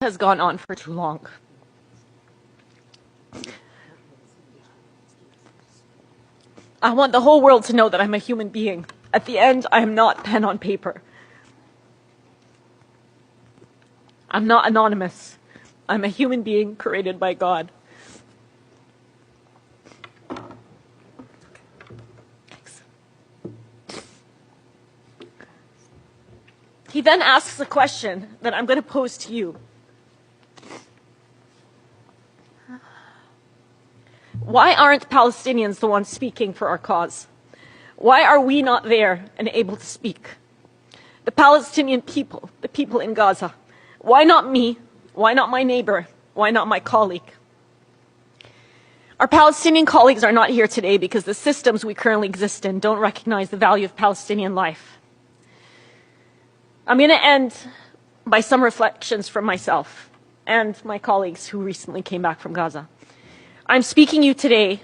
has gone on for too long. I want the whole world to know that I'm a human being. At the end, I am not pen on paper. I'm not anonymous. I'm a human being created by God. Thanks. He then asks a question that I'm going to pose to you. Why aren't Palestinians the ones speaking for our cause? Why are we not there and able to speak? The Palestinian people, the people in Gaza. Why not me? Why not my neighbor? Why not my colleague? Our Palestinian colleagues are not here today because the systems we currently exist in don't recognize the value of Palestinian life. I'm going to end by some reflections from myself and my colleagues who recently came back from Gaza. I'm speaking to you today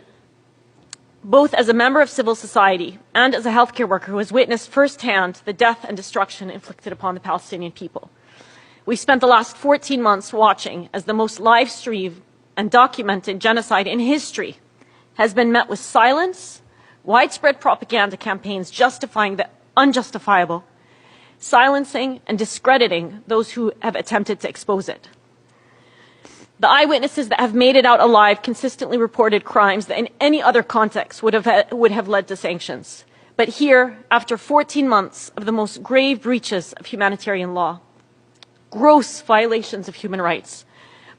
both as a member of civil society and as a healthcare worker who has witnessed firsthand the death and destruction inflicted upon the Palestinian people. We spent the last 14 months watching as the most live-streamed and documented genocide in history has been met with silence, widespread propaganda campaigns justifying the unjustifiable, silencing and discrediting those who have attempted to expose it. The eyewitnesses that have made it out alive consistently reported crimes that in any other context would have led to sanctions. But here, after 14 months of the most grave breaches of humanitarian law, gross violations of human rights,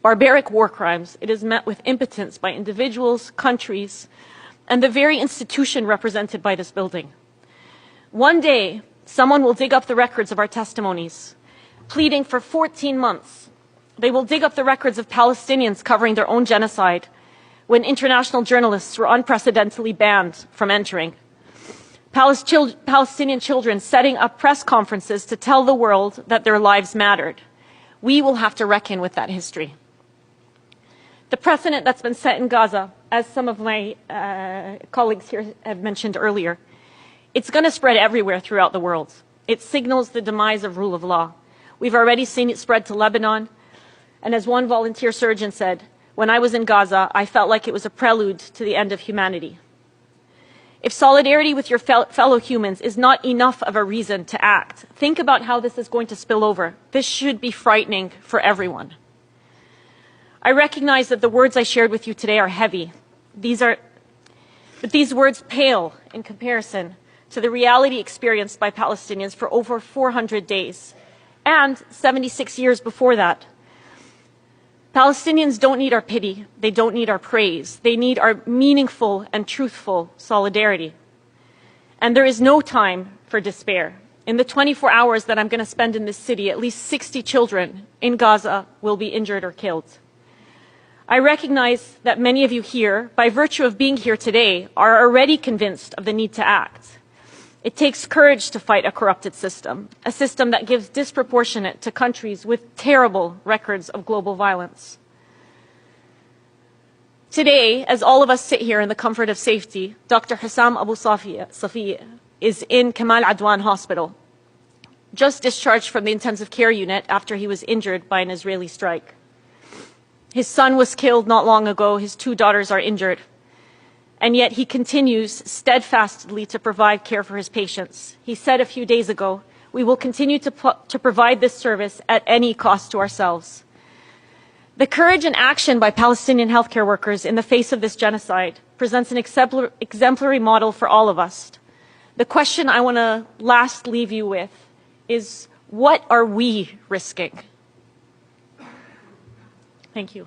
barbaric war crimes, it is met with impotence by individuals, countries, and the very institution represented by this building. One day, someone will dig up the records of our testimonies, pleading for 14 months. They will dig up the records of Palestinians covering their own genocide when international journalists were unprecedentedly banned from entering. Palestinian children setting up press conferences to tell the world that their lives mattered. We will have to reckon with that history. The precedent that's been set in Gaza, as some of my colleagues here have mentioned earlier, it's going to spread everywhere throughout the world. It signals the demise of rule of law. We've already seen it spread to Lebanon. And as one volunteer surgeon said, when I was in Gaza, I felt like it was a prelude to the end of humanity. If solidarity with your fellow humans is not enough of a reason to act, think about how this is going to spill over. This should be frightening for everyone. I recognize that the words I shared with you today are heavy. But these words pale in comparison to the reality experienced by Palestinians for over 400 days and 76 years before that. Palestinians don't need our pity. They don't need our praise. They need our meaningful and truthful solidarity. And there is no time for despair. In the 24 hours that I'm going to spend in this city, at least 60 children in Gaza will be injured or killed. I recognize that many of you here, by virtue of being here today, are already convinced of the need to act. It takes courage to fight a corrupted system, a system that gives disproportionate to countries with terrible records of global violence. Today, as all of us sit here in the comfort of safety, Dr. Hussam Abu Safiya is in Kamal Adwan Hospital, just discharged from the intensive care unit after he was injured by an Israeli strike. His son was killed not long ago. His 2 daughters are injured. And yet he continues steadfastly to provide care for his patients. He said a few days ago, we will continue to provide this service at any cost to ourselves. The courage and action by Palestinian healthcare workers in the face of this genocide presents an exemplary model for all of us. The question I want to last leave you with is, what are we risking? Thank you.